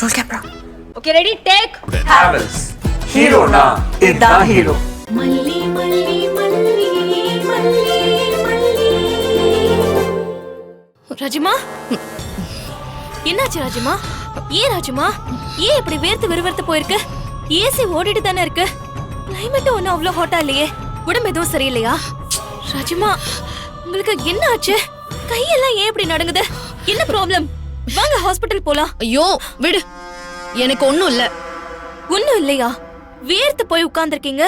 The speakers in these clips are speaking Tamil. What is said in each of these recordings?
Roll camera. Okay, ready? Take. Havels. Hero na. Idda hero. Malli, malli, malli, malli, malli. ராஜிமா, என்னாச்சு ராஜிமா? ஏன் ராஜிமா? ஏன் இப்படி வேர்த்து விறுவிறுத்து போயிருக்கு? ஏசி ஓடிட்டு தானே இருக்கு. கிளைமேட் ஒன்னும் அவ்வளோ ஹாட்டா இல்லையே. உடம்பு எதுவும் சரியில்லையா? ராஜிமா, உங்களுக்கு என்ன ஆச்சு? கையெல்லாம் ஏன் இப்படி நடுங்குது? என்ன ப்ராப்ளம்? வாங்க ஹாஸ்பிட்டல் போலாம். ஐயோ விடு, எனக்கு ஒண்ணும் இல்ல. ஒண்ணும் இல்லையா? வேர்த்து போய் உட்கார்ந்திருக்கீங்க,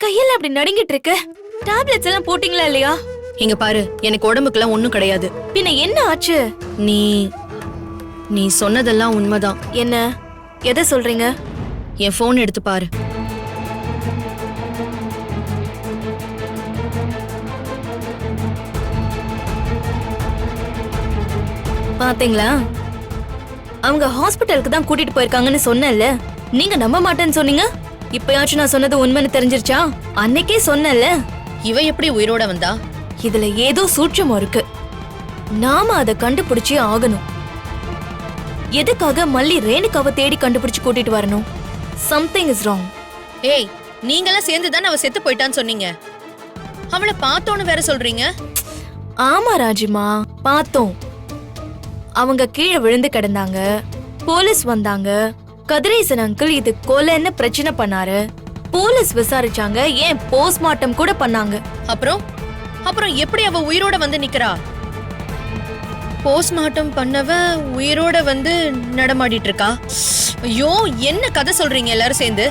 கையெல்லாம் அப்படி நடுங்கிட்டு இருக்கு. டேப்லெட்ஸ் எல்லாம் போட்டீங்களா இல்லையா? இங்க பாரு, எனக்கு உடம்புக்குலாம் ஒண்ணும் கிடையாது. பின்ன என்ன ஆச்சு? நீ சொன்னதெல்லாம் உண்மைதான். என்ன? எதை சொல்றீங்க? என் போன் எடுத்து பாரு. பாத்தீங்களா? அவங்க ஹாஸ்பிட்டலுக்கு தான் கூட்டிட்டு போயிருக்காங்கன்னு சொன்னேன்ல. நீங்க நம்ப மாட்டேன்னு சொன்னீங்க. இப்பயாச்சும் நான் சொன்னது உண்மைன்னு தெரிஞ்சிருச்சா? அன்னைக்கே சொன்னேன்ல. இவ எப்படி உயிரோட வந்தா? இதுல ஏதோ சூட்சமம் இருக்கு. நாம அதை கண்டுபிடிச்சே ஆகணும். எதுக்காக மல்லி ரேணுகாவை தேடி கண்டுபிடிச்சு கூட்டிட்டு வரணும்? Something is wrong. ஏய், நீங்கெல்லாம் சேர்ந்துதானே அவ செத்து போயிட்டான்னு சொன்னீங்க. அவளை பார்த்தோன்னு வேற சொல்றீங்க? ஆமா ராஜிமா, பார்த்தோம். அவங்க கீழே விழுந்து கிடந்தாங்க. போலீஸ் வந்தாங்க. கதிரேசன் அங்கிள் இது கொலைன்னு பிரச்சனை பண்ணாரு. போலீஸ் விசாரிச்சாங்க, ஏன் போஸ்ட்மார்ட்டம் கூட பண்ணாங்க. அப்புறம் எப்படி அவ உயிரோட வந்து நிக்கிறா? போஸ்ட்மார்ட்டம் பண்ணவ உயிரோட வந்து நடமாடிட்டு இருக்கா. ஐயோ, என்ன கதை சொல்றீங்க எல்லாரும் சேர்ந்து?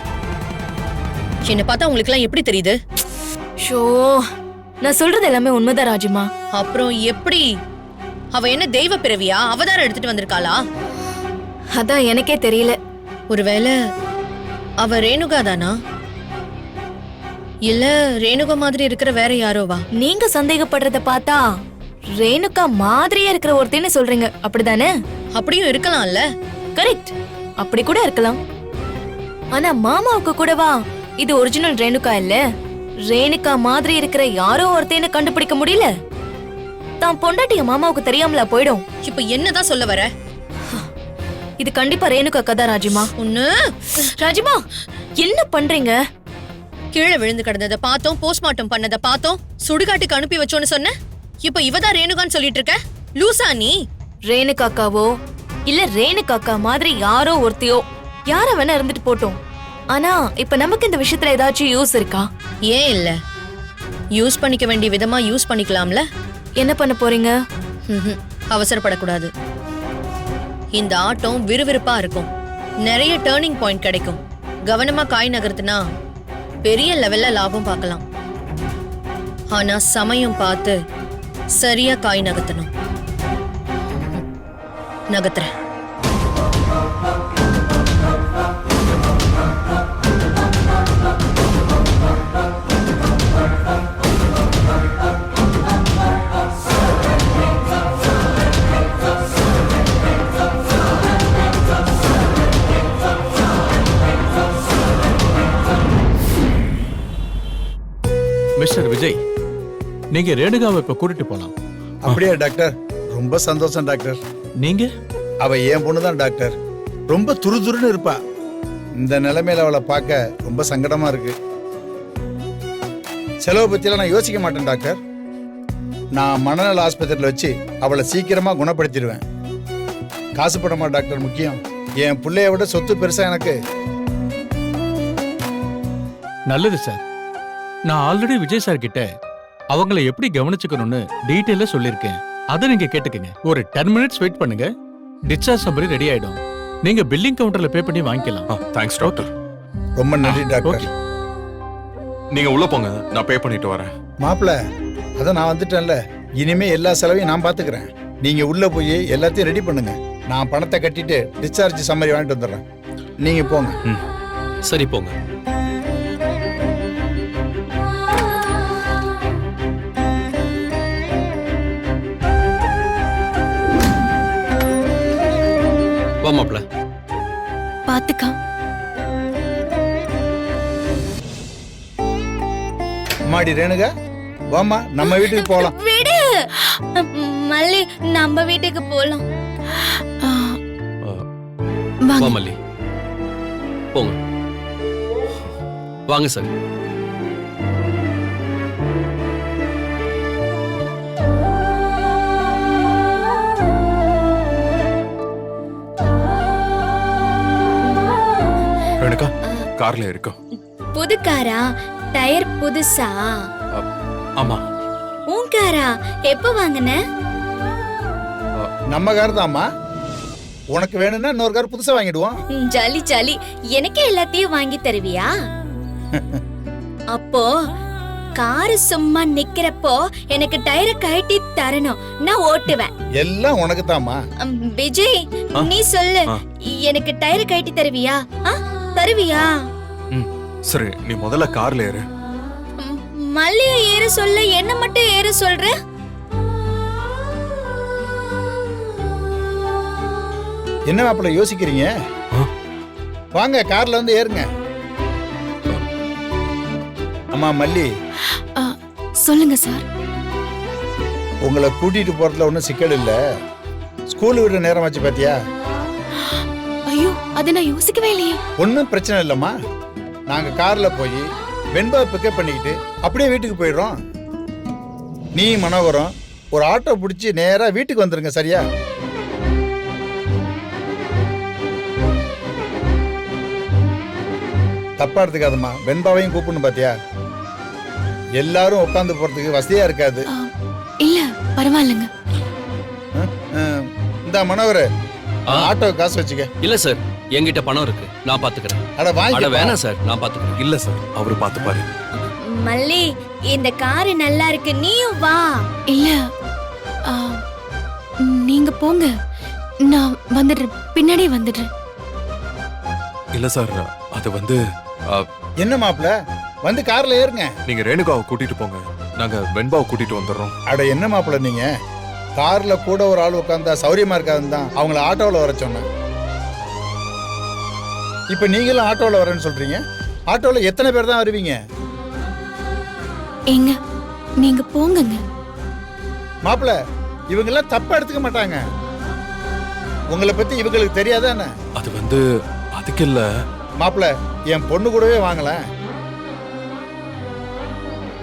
என்ன பார்த்தா உங்களுக்கு எல்லாம் எப்படி தெரியுது? ஷோ, நான் சொல்றது எல்லாமே உண்மைதான் ராஜிமா. அப்புறம் எப்படி? அவ என்ன தெய்வ பிறவியா? அவதாரம் எடுத்துட்டு வந்திருக்காளா? அதான் எனக்கே தெரியல. ஒருவேளை அவ ரேணுகா தானா? இல்ல ரேணுகா மாதிரி இருக்கிற வேற யாரோவா? நீங்க சந்தேகப்படுறத பார்த்தா ரேணுகா மாதிரியே இருக்கிற ஒருத்தன்னு சொல்றீங்க, அப்படிதானே? அப்படியும் இருக்கலாம்ல. கரெக்ட், அப்படி கூட இருக்கலாம். ஆனா மாமாவுக்கு கூடவா இது ஒரிஜினல் ரேணுகா இல்ல? ரேணுகா மாதிரி இருக்கிற யாரோ ஒருத்தன்னு கண்டுபிடிக்க முடியல. தான் பொண்டாட்டிய மாமாவுக்கு தெரியாமலா போயிடும்? இப்ப என்னதான் சொல்ல வர? இது கண்டிப்பா ரேணுகா கதா ராஜிமா. ஒண்ணு. ராஜிமா, என்ன பண்றீங்க? கீழே விழுந்து கிடந்தத பார்த்தோம், போஸ்ட்மார்ட்டம் பண்ணத பார்த்தோம், சுடுகாட்டுக்கு அனுப்பி வச்சோன்னு சொன்ன. இப்ப இவதான் ரேணுகான்னு சொல்லிட்டு இருக்க? லூசா நீ? ரேணுகாக்காவோ இல்ல ரேணுகாக்கா மாதிரி யாரோ ஒருத்தையோ, யார வேணா இருந்துட்டு போட்டோம். ஆனா இப்ப நமக்கு இந்த விஷயத்துல ஏதாச்சும் யூஸ் இருக்கா? ஏன் இல்ல? யூஸ் பண்ணிக்க வேண்டிய விதமா யூஸ் பண்ணிக்கலாம்ல. என்ன பண்ண போறீங்க? அவசரப்படக்கூடாது. இந்த ஆட்டம் விறுவிறுப்பா இருக்கும். நிறைய டர்னிங் பாயிண்ட் கிடைக்கும். கவனமா காய் நகர்த்துனா பெரிய லெவல்ல லாபம் பார்க்கலாம். ஆனா சமயம் பார்த்து சரியா காய் நகர்த்தணும். நகர்த்துறேன். மிஸ்டர் விஜய், நீங்க ரேணுகாவை இப்ப கூட்டிட்டு போலாம். அப்படியா டாக்டர்? ரொம்ப சந்தோஷம் டாக்டர். நீங்க? அவ என் பொண்ணுதான் டாக்டர். ரொம்ப துருதுருன்னு இருப்பா. இந்த நிலைமையில அவளை பார்க்க ரொம்ப சங்கடமா இருக்கு. செலவு பத்தியெல்லாம் நான் யோசிக்க மாட்டேன் டாக்டர். நான் மனநல ஆஸ்பத்திரியில் வச்சு அவளை சீக்கிரமா குணப்படுத்திடுவேன். காசு பணமா டாக்டர் முக்கியம்? என் பிள்ளைய விட சொத்து பெருசா எனக்கு. நல்லது சார். நான் ஆல்ரெடி விஜய் சார் கிட்ட அவங்கள எப்படி கவனிச்சுக்கணும்னு டீட்டெயிலா சொல்லியிருக்கேன். அதை நீங்க கேட்டுக்கங்க. ஒரு 10 மினிட்ஸ் வெயிட் பண்ணுங்க, டிஸ்சார்ஜ் சம்மரி ரெடி ஆயிடும். நீங்க பில்லிங் கவுண்டர்ல பே பண்ணி வாங்கிக்கலாம். Thanks doctor. ரொம்ப நன்றி டாக்டர். நீங்க உள்ள போங்க, நான் பே பண்ணிட்டு வரேன். மாப்பிள்ள, அதான் நான் வந்துட்டேன்ல, இனிமே எல்லா செலவையும் நான் பாத்துக்கிறேன். நீங்க உள்ள போய் எல்லாத்தையும் ரெடி பண்ணுங்க. நான் பணத்தை கட்டிட்டு டிஸ்சார்ஜ் சம்மரி வாங்கிட்டு வந்துடுறேன். நீங்க போங்க. சரி போங்க. வாமாப்ல. பாத்துக்கா. மாடி ரேணுகா, வாமா நம்ம வீட்டுக்கு போலாம். விடு மல்லி, நம்ம வீட்டுக்கு போலாம். வா மல்லி போங்க வாங்க சார். ரேணுகா கார்ல இருக்கோம். புது காரா? டயர் புதுசா? ஆமா. உன் காரா? எப்ப வாங்குன? நம்ம கார் தான்மா. உனக்கு வேணும்னா இன்னொரு கார் புதுசா வாங்கிடுவோம். Jolly jolly. எனக்கே எல்லாத்தையும் வாங்கி தருவியா? அப்போ காரு சும்மா நிக்கிறப்போ எனக்கு டயரை கழட்டி தரணும், நான் ஓட்டுவேன். எல்லாம் உனக்கு தான்மா. விஜய், நீ சொல்லு, எனக்கு டயரை கழட்டி தருவியா? தருவியா? சரி, நீ முதல்ல கார்ல ஏறு. மல்லிய ஏற சொல்ல என்ன மட்டும் ஏற சொல்ற? என்ன மாப்பிள்ள யோசிக்கிறீங்க? வாங்க கார்ல வந்து ஏறுங்க. அம்மா மல்லி, சொல்லுங்க சார். உங்களை கூட்டிட்டு போறதுல ஒன்றும் சிக்கல் இல்ல. ஸ்கூல் விடுற நேரம் ஆச்சு பாத்தியா? ஐயோ, அதை நான் யோசிக்கவே இல்லையே. ஒன்றும் பிரச்சனை இல்லைம்மா. நாங்க கார்ல போய் வெண்பா பிக்கப் பண்ணிக்கிட்டு அப்படியே வீட்டுக்கு போயிடுறோம். நீ மனோகரம் ஒரு ஆட்டோ பிடிச்சி நேரா வீட்டுக்கு வந்துருங்க, சரியா? தப்பா எடுத்துக்காதம்மா. வெண்பாவையும் கூப்பிடணும் பாத்தியா? எல்லாரும் உட்காந்து போறதுக்கு வசதியா இருக்காது. இல்ல, பரவாயில்லைங்க. இந்த மனோகர், ஆட்டோ காசு வச்சுக்க. இல்ல சார், என்கிட்ட பணம் இருக்கு, நான் பாத்துக்கிறேன். அட வாங்கி வேணாம் சார், நான் பாத்துக்கிறேன். இல்ல சார், அவரு பாத்துப்பாரு. மல்லி, இந்த காரு நல்லா இருக்கு, நீயும் வா. இல்ல, நீங்க போங்க, நான் வந்துடுறேன், பின்னாடியே வந்துடுறேன். இல்ல சார், அது வந்து என்ன மாப்பிள்ள, வந்து கார்ல ஏறுங்க. நீங்க ரேணுகாவை கூட்டிட்டு போங்க, நாங்க வெண்பாவை கூட்டிட்டு வந்துடுறோம். அட என்ன மாப்பிள்ள, நீங்க கார்ல கூட ஒரு ஆள் உட்கார்ந்தா சௌரியமா இருக்காதுன்னு தான் அவங்கள ஆட்டோவில் வர சொன்னேன். இப்ப நீங்களும் ஆட்டோவில் வரேன்னு சொல்றீங்க. ஆட்டோவில் எத்தனை பேர் தான் வருவீங்க? எங்க நீங்க போங்கங்க. மாப்பிள்ள, இவங்க எல்லாம் தப்பா எடுத்துக்க மாட்டாங்க. உங்களை பத்தி இவங்களுக்கு தெரியாதானே? அது வந்து அதுக்கு இல்ல மாப்பிள்ள, என் பொண்ணு கூடவே வாங்கல.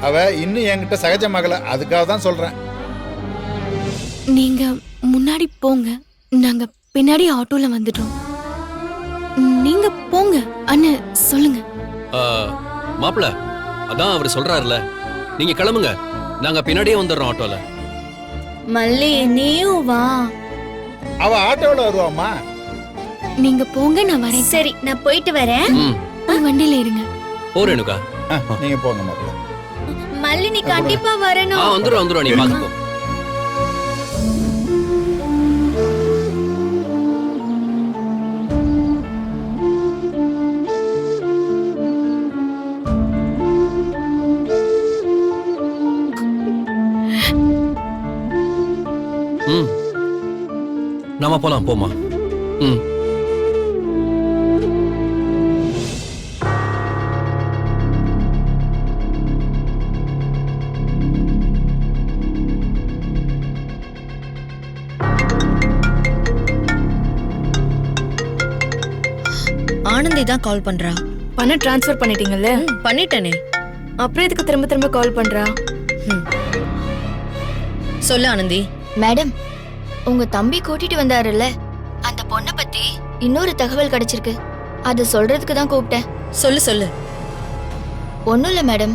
அவ இன்னும் என்கிட்ட சகஜமாகல, அதுக்காக தான் சொல்றேன். நீங்க முன்னாடி போங்க, நாங்க பின்னாடி ஆட்டோல வந்துட்டோம். நீங்க போங்க அண்ணே, சொல்லுங்க. மாப்பிள, அதான் அவர் சொல்றாருல, நீங்க கிளம்புங்க, நாங்க பின்னாடியே வந்துடுறோம் ஆட்டோல. மல்லி, நீயும் வா. அவ ஆட்டோவில் வருவாமா? நீங்க போங்க, நான் வரேன். சரி, நான் போயிட்டு வரேன். போய் வண்டியில இருங்க. போறேனுக்கா. நீங்க போங்க மாப்பிள்ள. மல்லி, நீ கண்டிப்பா வரணும். வந்துரும், நீ பாத்துக்கோ. நாம போலாம், போமா. ஆனந்தி தான் கால் பண்றா. பணம் டிரான்ஸ்ஃபர் பண்ணிட்டீங்கல்ல? பண்ணிட்டேனே. அப்புறம் எதுக்கு திரும்ப திரும்ப கால் பண்றா? சொல்லு ஆனந்தி. மேடம், உங்க தம்பி கூட்டிட்டு வந்தாருல்ல, அந்த பொண்ணை பத்தி இன்னொரு தகவல் கிடைச்சிருக்கு. அது சொல்றதுக்கு தான் கூப்பிட்டேன். சொல்லு சொல்லு. ஒண்ணும் இல்ல மேடம்,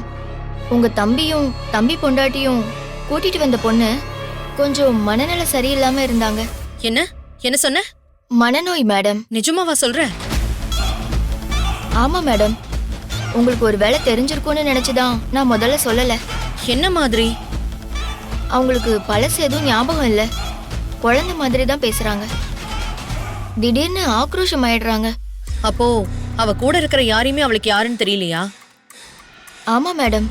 உங்க தம்பியும் தம்பி பொண்டாட்டியும் கூட்டிட்டு வந்த பொண்ணு கொஞ்சம் மனநல சரியில்லாம இருந்தாங்க. என்ன என்ன சொன்ன? மனநோய் மேடம். நிஜமாவா சொல்ற? ஆமா மேடம், உங்களுக்கு ஒரு வேலை தெரிஞ்சிருக்கும்னு நினைச்சுதான் நான் முதல்ல சொல்லல. என்ன மாதிரி? அவங்களுக்கு பழசு எதுவும் ஞாபகம் இல்ல, குழந்தை மாதிரி தான் பேசுறாங்க. திடீர்னு ஆக்ரோஷம் ஆயிடுறாங்க. அப்போ அவ கூட இருக்கிற யாரையுமே அவளுக்கு யாருன்னு தெரியலையா? ஆமா மேடம்,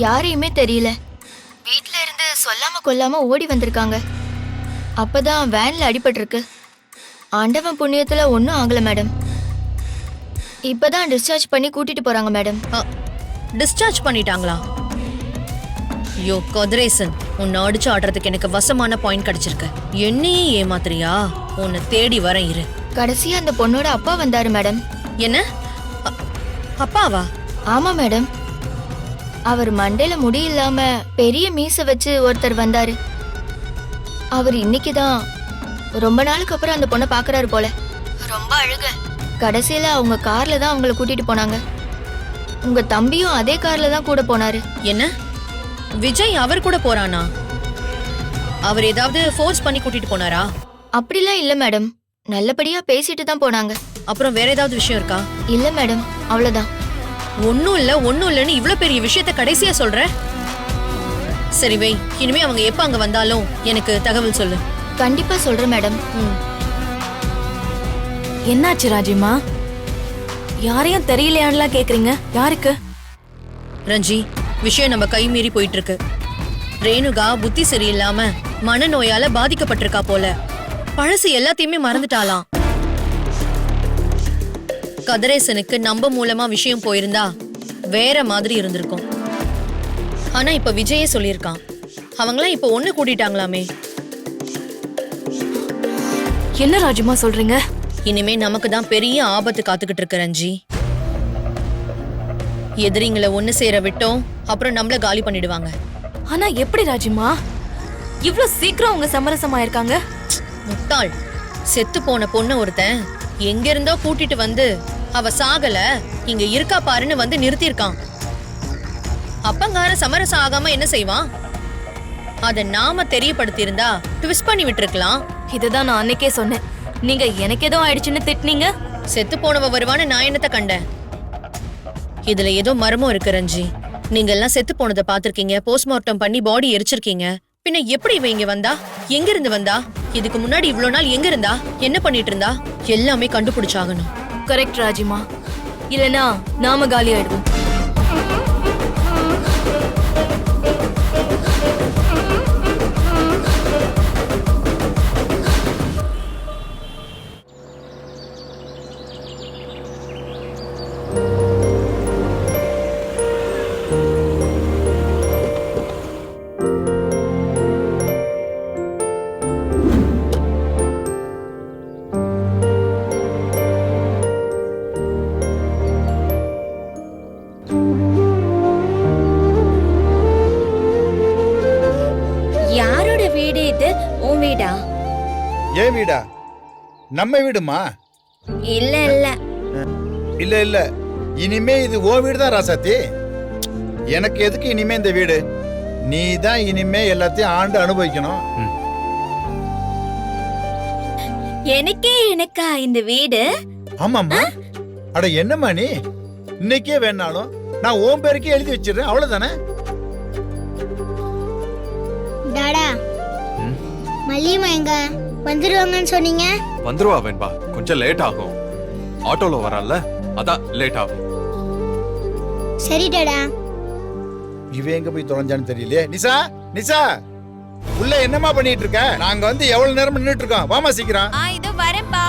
யாரையுமே தெரியல. வீட்ல இருந்து சொல்லாம கொல்லாம ஓடி வந்திருக்காங்க. அப்பதான் வேன்ல அடிபட்டிருக்கு. ஆண்டவன் புண்ணியத்துல ஒன்னும் ஆகல மேடம். இப்பதான் டிஸ்சார்ஜ் பண்ணி கூட்டிட்டு போறாங்க மேடம். டிஸ்சார்ஜ் பண்ணிட்டாங்களா? யோ கதிரேசன், உன்னை அடிச்சு ஆடுறதுக்கு எனக்கு வசமான பாயிண்ட் கிடைச்சிருக்கு. என்னையே ஏமாத்துறியா? உன்னை தேடி வரேன், இரு. கடைசியா அந்த பொண்ணோட அப்பா வந்தாரு மேடம். என்ன அ- அப்பாவா? ஆமா மேடம். அவர் மண்டையில முடி இல்லாம பெரிய மீசை வச்சு ஒருத்தர் வந்தாரு. அவர் இன்னைக்குதான் ரொம்ப நாளுக்கு அப்புறம் அந்த பொண்ணை பாக்குறாரு போல. ரொம்ப அழுக. கடைசியில அவங்க கார்ல தான் அவங்கள கூட்டிட்டு போனாங்க. உங்க தம்பியும் அதே கார்ல தான் கூட போனாரு. என்ன விஜய் அவர் கூட போறானா? அவர் ஏதாவது ஃபோர்ஸ் பண்ணி கூட்டிட்டு போனாரா? அப்படிலாம் இல்ல மேடம். நல்லபடியா பேசிட்டு தான் போனாங்க. அப்புறம் வேற ஏதாவது விஷயம் இருக்கா? இல்ல மேடம், அவ்வளவுதான். ஒண்ணும் இல்லன்னு இவ்ளோ பெரிய விஷயத்த கடைசியா சொல்ற. சரி வை, இனிமே அவங்க எப்ப அங்க வந்தாலும் எனக்கு தகவல் சொல்லு. கண்டிப்பா சொல்றேன் மேடம். ம். என்னாச்சு ராஜிமா? யாரையும் தெரியலையான்லாம் கேக்குறீங்க. யாருக்கு? ரஞ்சி, விஷயம் நம்ம கை மீறி போயிட்டு இருக்கு. ரேணுகா புத்தி சரியில்லாம மனநோயால பாதிக்கப்பட்டிருக்கா போல. பழசு எல்லாத்தையுமே மறந்துட்டாளாம். கதிரேசனுக்கு நம்ம மூலமா விஷயம் போயிருந்தா வேற மாதிரி இருந்திருக்கும். ஆனா இப்ப விஜயே சொல்லியிருக்கான். அவங்களாம் இப்ப ஒண்ணு கூட்டிட்டாங்களாமே. என்ன ராஜிமா சொல்றீங்க? இனிமே நமக்கு தான் பெரிய ஆபத்து காத்துக்கிட்டு இருக்கு ரஞ்சி. எதிரிங்களை ஒண்ணு சேர விட்டோம், அப்புறம் நம்மள காலி பண்ணிடுவாங்க. ஆனா எப்படி ராஜிமா இவ்ளோ சீக்கிரம் உங்க சமரசமாயிருக்காங்க? முட்டாள், செத்து போன பொண்ணு ஒருத்தன் எங்க இருந்தோ கூட்டிட்டு வந்து அவ சாகல இங்க இருக்கா பாருன்னு வந்து நிறுத்திருக்கான். அப்பங்கார சமரசம் ஆகாம என்ன செய்வான்? அத நாம தெரியப்படுத்தி இருந்தா ட்விஸ்ட் பண்ணி விட்டுருக்கலாம். இதுதான் நான் அன்னைக்கே சொன்னேன். நீங்க எனக்கு ஏதோ ஆயிடுச்சுன்னு திட்டினீங்க. செத்து போனவ வருவான்னு நான் என்னத்த கண்டேன்? இதுல ஏதோ மர்மம் இருக்கு ரஞ்சி. நீங்க எல்லாம் செத்து போனதை பாத்திருக்கீங்க, போஸ்ட்மார்ட்டம் பண்ணி பாடி எரிச்சிருக்கீங்க. பின்ன எப்படி இவ இங்க வந்தா? எங்க இருந்து வந்தா? இதுக்கு முன்னாடி இவ்ளோ நாள் எங்க இருந்தா? என்ன பண்ணிட்டு இருந்தா? எல்லாமே கண்டுபிடிச்சாகணும். கரெக்ட் ராஜிமா. இல்லனா நாம காலி ஆயிடுவோம். யாரோட வீடு இது? உன் வீடா? ஏன் வீடா? நம்ம வீடுமா? இல்ல இல்ல. இல்ல இல்ல, இனிமே இது ஓ வீடு தான் ராசாத்தி. எனக்கு எதுக்கு இனிமே இந்த வீடு? நீ தான் இனிமே எல்லாத்தையும் ஆண்டு அனுபவிக்கணும். எனக்கா இந்த வீடு? ஆமாம்மா. அட என்னம்மா நீ? இன்னைக்கே வேணாலும் நான் ஓம் பேருக்கே எழுதி வச்சிடுறேன், அவ்வளவுதானே? டாடா, மல்லியம்மா எங்க வந்துருவாங்கன்னு சொன்னீங்க? வந்துருவா வெண்பா, கொஞ்சம் லேட் ஆகும். ஆட்டோல வரல, அதான் லேட் ஆகும். சரி டாடா. இவன் எங்க போய் தொலைஞ்சான்னு தெரியலையே. நிசா, நிசா, உள்ள என்னமா பண்ணிட்டு இருக்க? நாங்க வந்து எவ்வளவு நேரம் நின்னுட்டு இருக்கோம். வாமா சீக்கிரம். இதோ வரேன்பா.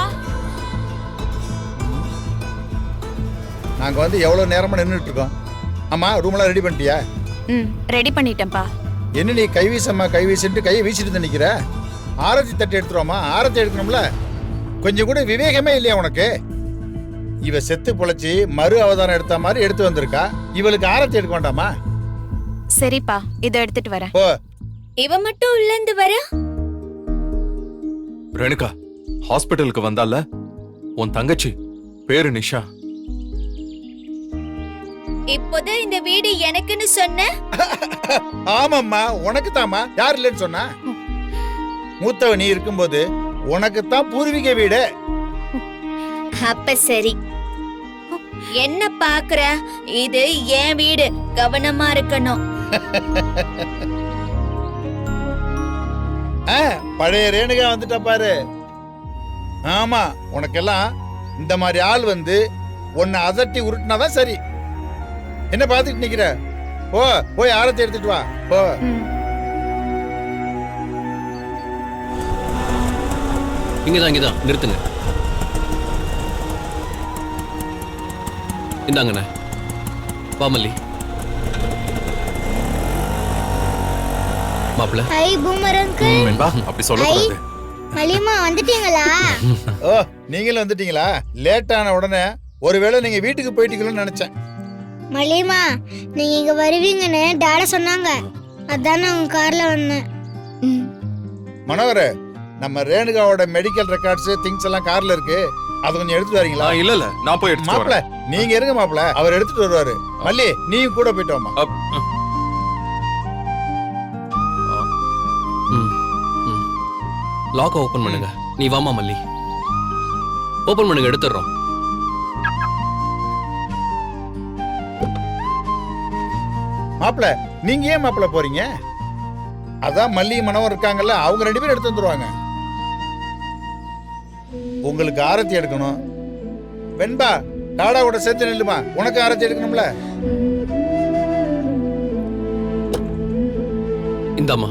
நாங்க வந்து எவ்வளவு நேரமா நின்னுட்டு இருக்கோம். ஆமா, ரூம் எல்லாம் ரெடி பண்ணிட்டியா? ரெடி பண்ணிட்டேன்பா. என்ன நீ கை வீசம்மா கை வீசிட்டு கையை வீசிட்டு நிக்கிற? ஆரத்தி தட்டு எடுத்துருவோமா? ஆரத்தி எடுக்கணும்ல. கொஞ்சம் கூட விவேகமே இல்லையா உனக்கு? இவ செத்து பொழைச்சி மறு அவதாரம் எடுத்த மாதிரி எடுத்து வந்திருக்கா. இவளுக்கு ஆரத்தி எடுக்க வேண்டாமா? சரிப்பா, இத எடுத்துட்டு வரேன். ஓ, இவ மட்டும் உள்ள இருந்து வர? ரேணுகா ஹாஸ்பிட்டலுக்கு வந்தால உன் தங்கச்சி பேரு நிஷா. இப்போது இந்த வீடு எனக்குன்னு சொன்ன? ஆமாம்மா, உனக்கு தாமா. யார் இல்லைன்னு சொன்னா? மூத்தவ நீ இருக்கும்போது உனக்கு தான் பூர்வீக வீடு. அப்ப சரி. என்ன பாக்குற? இது என் வீடு, கவனமா இருக்கணும். பழைய ரேணுகா வந்துட்டா பாரு. ஆமா, உனக்கெல்லாம் இந்த மாதிரி ஆள் வந்து உன்னை அதட்டி உருட்டினாதான் சரி. என்ன பாத்துட்டு நிக்கிற? ஓ, போய் ஆரத்தி எடுத்துட்டு வா. போ. இங்கதான் நிறுத்துங்க. இந்தாங்கண்ணே. வாமல்லி மாப்பிள்ள. High boomer uncle. வெண்பா அப்படி சொல்லக்கூடாது. மல்லியம்மா வந்துட்டீங்களா? ஓ, நீங்களும் வந்துட்டீங்களா? லேட்டான உடனே ஒருவேளை நீங்க வீட்டுக்கு போயிட்டீங்களோன்னு நினைச்சேன். மல்லியம்மா நீங்க இங்க வருவீங்கன்னு டாடா சொன்னாங்க, அதான் நான் உங்க கார்ல வந்தேன். மனோகர், நம்ம ரேணுகாவோட மெடிக்கல் ரெக்கார்ட்ஸ் திங்ஸ் எல்லாம் கார்ல இருக்கு, அது கொஞ்சம் எடுத்துட்டு வரீங்களா? இல்ல இல்ல, நான் போய் எடுத்துட்டு மாப்பிள வரேன். நீங்க இருங்க மாப்பிள, அவர் எடுத்துட்டு வருவாரு. மல்லி நீயும் கூட போயிட்டு வாமா. லாக் ஓபன் பண்ணுங்க. நீ வாமா மல்லி. ஓபன் பண்ணுங்க, எடுத்துறோம். மாப்பிள நீங்க ஏன் மாப்பிள போறீங்க? அதான் மல்லி மனோகர் இருக்காங்கல்ல, அவங்க 2 பேரும் எடுத்து வந்துருவாங்க. உங்களுக்கு ஆரத்தி எடுக்கணும். வெண்பா டாடாவோட சேர்த்து நில்லுமா, உனக்கு ஆரத்தி எடுக்கணும்ல. இந்தாமா,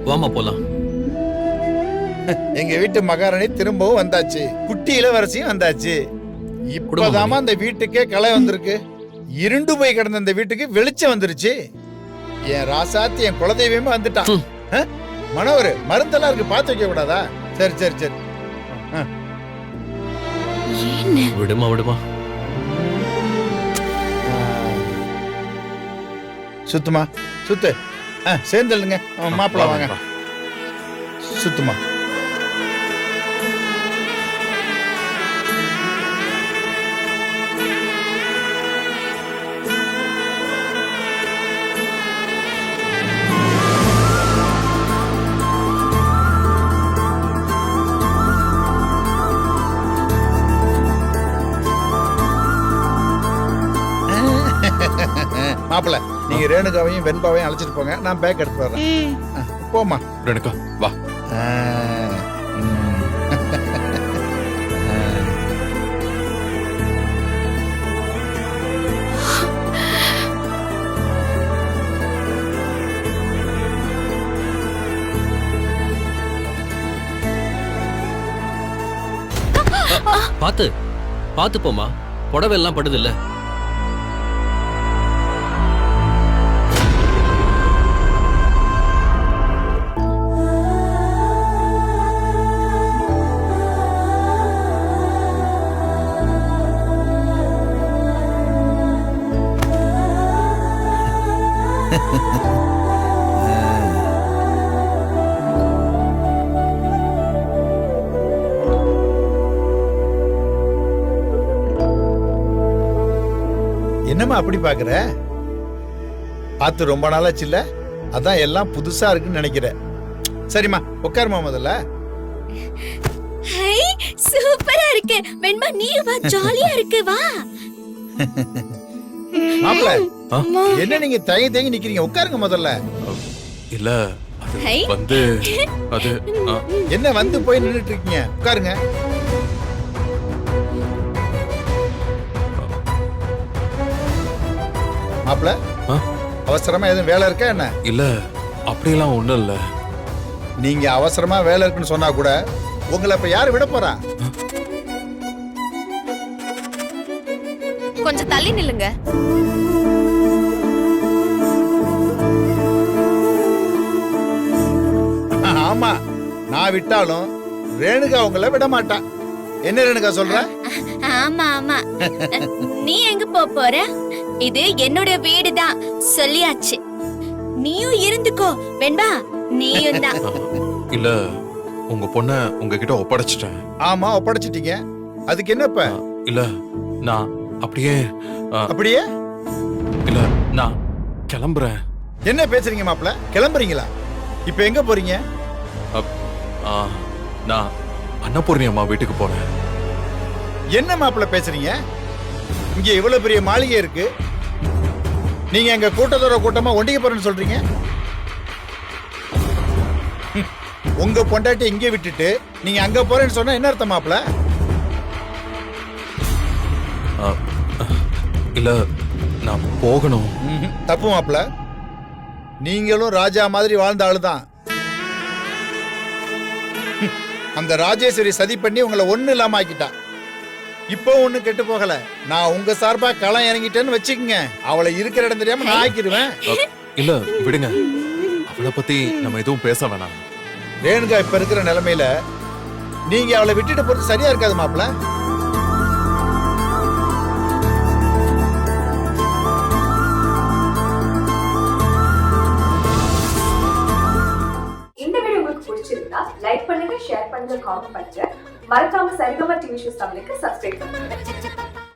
வாமா போலாம். எங்க வீட்டு மகாராணி திரும்பவும் வந்தாச்சு, குட்டி இளவரசியும் வந்தாச்சு. இப்பதாமா அந்த வீட்டுக்கே கலை வந்திருக்கு. இருண்டு போய் கிடந்த இந்த வீட்டுக்கு வெளிச்சம் வந்துருச்சு. என் ராசாத்தி என் குலதெய்வமே வந்துட்டான். மனோகர், மருந்தெல்லாம் இருக்கு, பார்த்து வைக்க கூடாதா? சரி சரி சரி. விடுமா விடுமா. சுத்துமா சுத்து. சேர்ந்துங்க மாப்பிள்ள, வாங்க சுத்துமா. மாப்பிள்ள நீங்க ரேணுகாவையும் வெண்பாவையும் அழைச்சிட்டு போங்க, நான் பேக் எடுத்து வர்றேன். போமா ரேணுகா வா. பாத்து பாத்து போமா, புடவை எல்லாம் படுது இல்ல. என்னம்மா அப்படி பாக்குற? பார்த்து ரொம்ப நாளாச்சு இல்ல, அதான் எல்லாம் புதுசா இருக்குன்னு நினைக்கிறேன். சரிம்மா உட்காருமா முதல்ல. ஹை சூப்பரா இருக்கு வெண்பா, நீ வா, ஜாலியா இருக்கு, வா. மாப்பிள்ள என்ன நீங்க தயங்கி தயங்கி நிக்கிறீங்க, உட்காருங்க முதல்ல. இல்ல ஹை. வந்து அது என்ன வந்து போய் நின்னுட்டு இருக்கீங்க, உட்காருங்க. மாப்பிள்ள அவசரமா எதுவும் வேலை இருக்கா என்ன? இல்ல அப்படியெல்லாம் ஒண்ணும் இல்ல. நீங்க அவசரமா வேலை இருக்குன்னு சொன்னா கூட உங்களை இப்ப யாரு விட போறா? கொஞ்சம் தள்ளி நில்லுங்க. ஆமா, நான் விட்டாலும் ரேணுகா உங்களை விட மாட்டா. என்ன ரேணுகா சொல்ற? ஆமா ஆமா. நீ எங்க போற? இது என்னோட வீடு தான், சொல்லியாச்சு. நீயும் இருந்துக்கோ வெண்பா, நீயும் தான். இல்ல உங்க பொண்ண உங்ககிட்ட ஒப்படைச்சிட்டேன். ஆமா ஒப்படைச்சிட்டீங்க, அதுக்கு என்ன இப்ப? இல்ல நான் அப்படியே அப்படியே இல்ல நான் கிளம்புறேன். என்ன பேசுறீங்க மாப்பிள்ள? கிளம்புறீங்களா? இப்ப எங்க போறீங்க? நான் அன்னபூர்ணி அம்மா வீட்டுக்கு போறேன். என்ன மாப்பிள்ள பேசுறீங்க? இங்க இவ்வளவு பெரிய மாளிகை இருக்கு, நீங்க எங்க கூட்டத்தோட கூட்டமா ஒண்டிக்க போறேன்னு சொல்றீங்க? உங்க பொண்டாட்டி இங்கே விட்டுட்டு நீங்க அங்க போறேன்னு சொன்னா என்ன அர்த்தம் மாப்பிள்ள? இல்ல நான் போகணும். தப்பு மாப்பிள்ள, நீங்களும் ராஜா மாதிரி வாழ்ந்த ஆளுதான். அந்த ராஜேஸ்வரி சதி பண்ணி உங்களை ஒண்ணு இல்லாம ஆக்கிட்டா. இப்போ ஒண்ணு கெட்டு போகல, நான் உங்க சார்பா களம் இறங்கிட்டேன்னு வச்சுக்கங்க, அவளை இருக்கிற இடம் தெரியாம நான் ஆக்கிடுவேன். இல்ல விடுங்க, அவளை பத்தி நம்ம எதுவும் பேச வேணாம். ரேணுகா இப்ப இருக்கிற நிலைமையில நீங்க அவளை விட்டுட்டு போறது சரியா இருக்காது மாப்பிள்ள. இந்த வீடியோ உங்களுக்கு பிடிச்சிருந்தா லைக் பண்ணுங்க, ஷேர் பண்ணுங்க, காமெண்ட் பண்ணுங்க. மறக்காம சரிகமா டிவி ஷோஸ் தமிழுக்கு சப்ஸ்கிரைப் பண்ணுங்க.